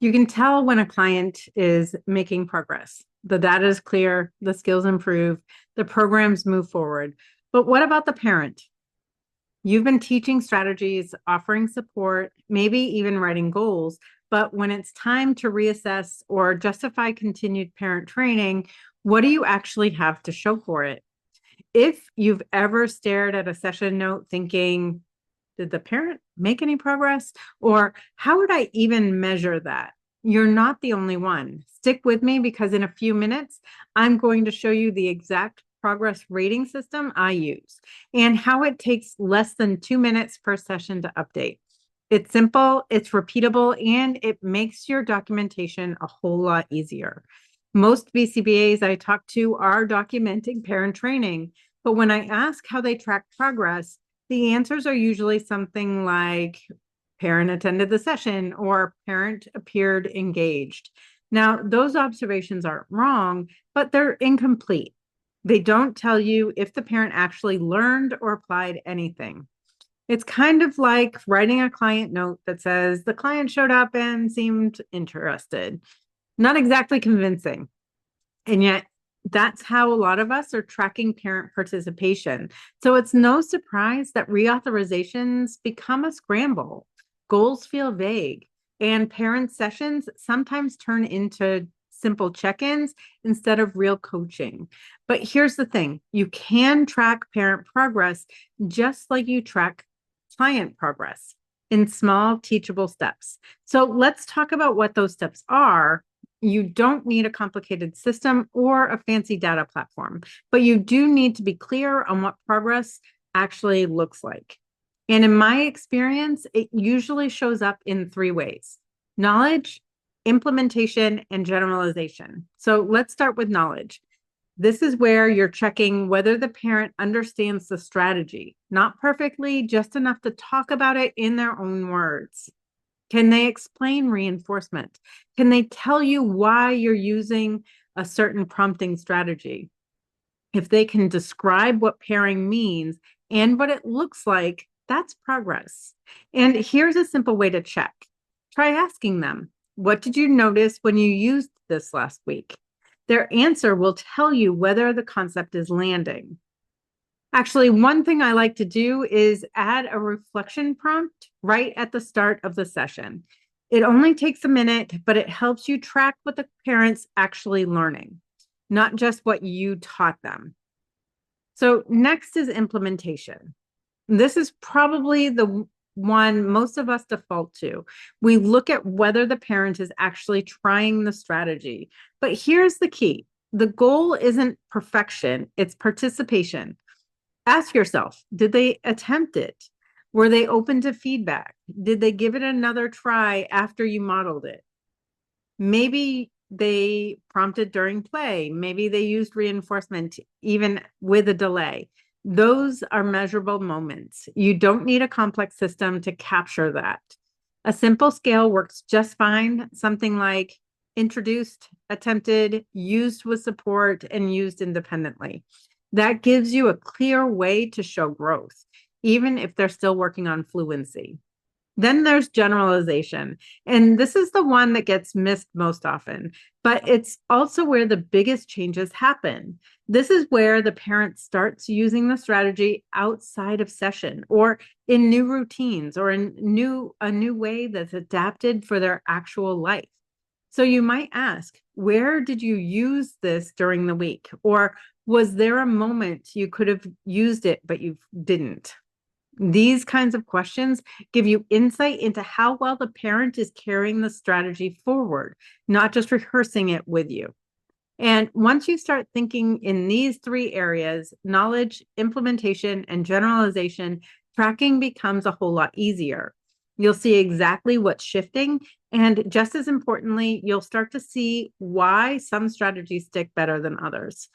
You can tell when a client is making progress. The data is clear, the skills improve, the programs move forward. But what about the parent? You've been teaching strategies, offering support, maybe even writing goals. But when it's time to reassess or justify continued parent training, what do you actually have to show for it? If you've ever stared at a session note thinking, did the parent make any progress? Or how would I even measure that? You're not the only one. Stick with me because in a few minutes, I'm going to show you the exact progress rating system I use and how it takes less than 2 minutes per session to update. It's simple, it's repeatable, and it makes your documentation a whole lot easier. Most BCBAs I talk to are documenting parent training, but when I ask how they track progress, the answers are usually something like parent attended the session or parent appeared engaged. Now, those observations aren't wrong, but they're incomplete. They don't tell you if the parent actually learned or applied anything. It's kind of like writing a client note that says the client showed up and seemed interested. Not exactly convincing. And yet, that's how a lot of us are tracking parent participation. So it's no surprise that reauthorizations become a scramble. Goals feel vague, and parent sessions sometimes turn into simple check ins instead of real coaching. But here's the thing, you can track parent progress just like you track client progress in small, teachable steps. So let's talk about what those steps are. You don't need a complicated system or a fancy data platform, but you do need to be clear on what progress actually looks like. And in my experience, it usually shows up in three ways: knowledge, implementation, and generalization. So let's start with knowledge. This is where you're checking whether the parent understands the strategy, not perfectly, just enough to talk about it in their own words. Can they explain reinforcement? Can they tell you why you're using a certain prompting strategy? If they can describe what pairing means and what it looks like, that's progress. And here's a simple way to check. Try asking them, what did you notice when you used this last week? Their answer will tell you whether the concept is landing. Actually, one thing I like to do is add a reflection prompt right at the start of the session. It only takes a minute, but it helps you track what the parent's actually learning, not just what you taught them. So, next is implementation. This is probably the one most of us default to. We look at whether the parent is actually trying the strategy. But here's the key: the goal isn't perfection, it's participation. Ask yourself, did they attempt it? Were they open to feedback? Did they give it another try after you modeled it? Maybe they prompted during play. Maybe they used reinforcement even with a delay. Those are measurable moments. You don't need a complex system to capture that. A simple scale works just fine. Something like introduced, attempted, used with support, and used independently. That gives you a clear way to show growth, even if they're still working on fluency. Then there's generalization. And this is the one that gets missed most often, but it's also where the biggest changes happen. This is where the parent starts using the strategy outside of session or in new routines or in a new way that's adapted for their actual life. So you might ask, where did you use this during the week? Or was there a moment you could have used it, but you didn't? These kinds of questions give you insight into how well the parent is carrying the strategy forward, not just rehearsing it with you. And once you start thinking in these three areas, knowledge, implementation, and generalization, tracking becomes a whole lot easier. You'll see exactly what's shifting. And just as importantly, you'll start to see why some strategies stick better than others.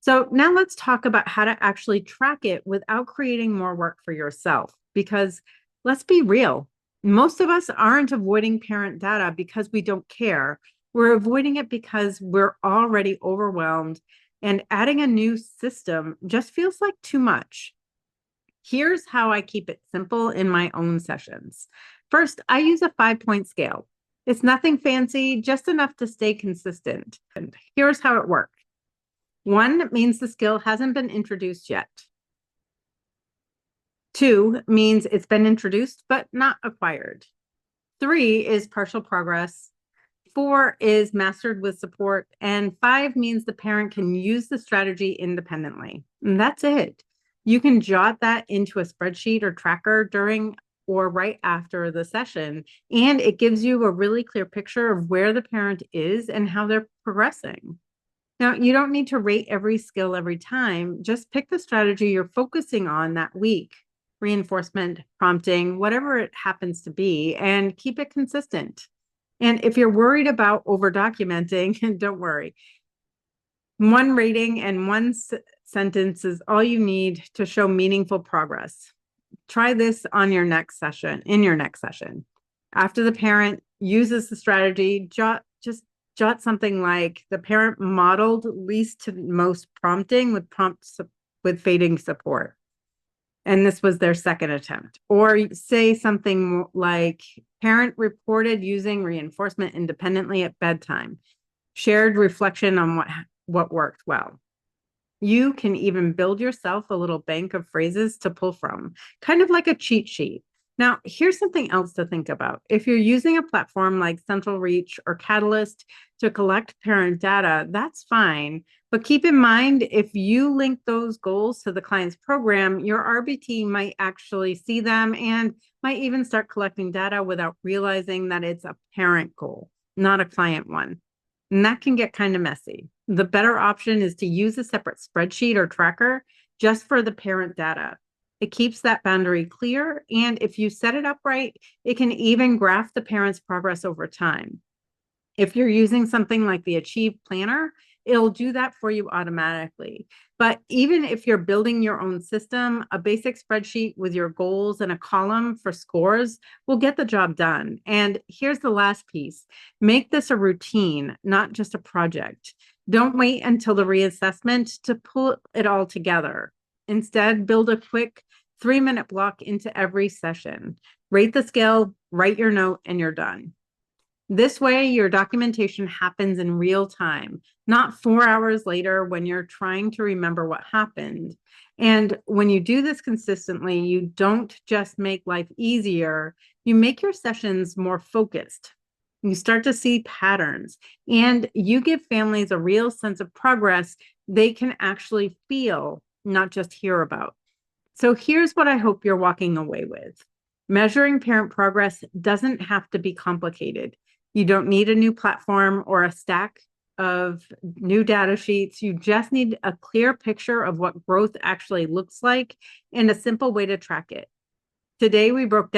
So now let's talk about how to actually track it without creating more work for yourself. Because let's be real, most of us aren't avoiding parent data because we don't care. We're avoiding it because we're already overwhelmed, and adding a new system just feels like too much. Here's how I keep it simple in my own sessions. First, I use a 5-point scale. It's nothing fancy, just enough to stay consistent. And here's how it works. 1 means the skill hasn't been introduced yet. 2 means it's been introduced but not acquired. 3 is partial progress. 4 is mastered with support. And 5 means the parent can use the strategy independently. And that's it. You can jot that into a spreadsheet or tracker during or right after the session, and it gives you a really clear picture of where the parent is and how they're progressing. Now, you don't need to rate every skill every time. Just pick the strategy you're focusing on that week, reinforcement, prompting, whatever it happens to be, and keep it consistent. And if you're worried about over documenting, don't worry. 1 rating and 1 sentence is all you need to show meaningful progress. Try this on your next session, in your next session. After the parent uses the strategy, just jot something like the parent modeled least to most prompting with fading support. And this was their second attempt. Or say something like parent reported using reinforcement independently at bedtime, shared reflection on what worked well. You can even build yourself a little bank of phrases to pull from, kind of like a cheat sheet. Now, here's something else to think about. If you're using a platform like Central Reach or Catalyst to collect parent data, that's fine. But keep in mind, if you link those goals to the client's program, your RBT might actually see them and might even start collecting data without realizing that it's a parent goal, not a client one. And that can get kind of messy. The better option is to use a separate spreadsheet or tracker just for the parent data. It keeps that boundary clear. And if you set it up right, it can even graph the parent's progress over time. If you're using something like the Achieve Planner, it'll do that for you automatically. But even if you're building your own system, a basic spreadsheet with your goals and a column for scores will get the job done. And here's the last piece. Make this a routine, not just a project. Don't wait until the reassessment to pull it all together. Instead, build a quick 3-minute block into every session. Rate the skill, write your note, and you're done. This way, your documentation happens in real time, not 4 hours later when you're trying to remember what happened. And when you do this consistently, you don't just make life easier, you make your sessions more focused. You start to see patterns, and you give families a real sense of progress they can actually feel, not just hear about. So here's what I hope you're walking away with. Measuring parent progress doesn't have to be complicated. You don't need a new platform or a stack of new data sheets. You just need a clear picture of what growth actually looks like and a simple way to track it. Today, we broke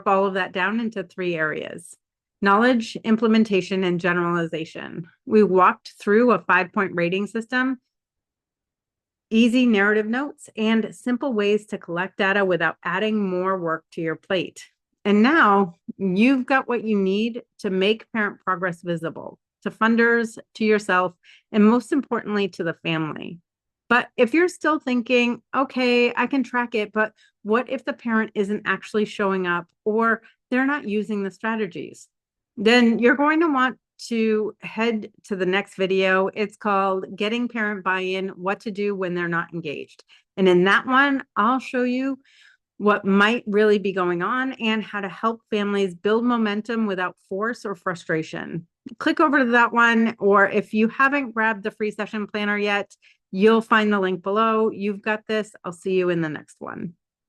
all of that down into 3 areas: knowledge, implementation, and generalization. We walked through a 5-point rating system, easy narrative notes, and simple ways to collect data without adding more work to your plate. And now you've got what you need to make parent progress visible to funders, to yourself, and most importantly, to the family. But if you're still thinking, okay, I can track it, but what if the parent isn't actually showing up or they're not using the strategies? Then you're going to want to head to the next video. It's called Getting Parent Buy-in, What to Do When They're Not Engaged. And in that one, I'll show you what might really be going on and how to help families build momentum without force or frustration. Click over to that one, or if you haven't grabbed the free session planner yet, you'll find the link below. You've got this. I'll see you in the next one.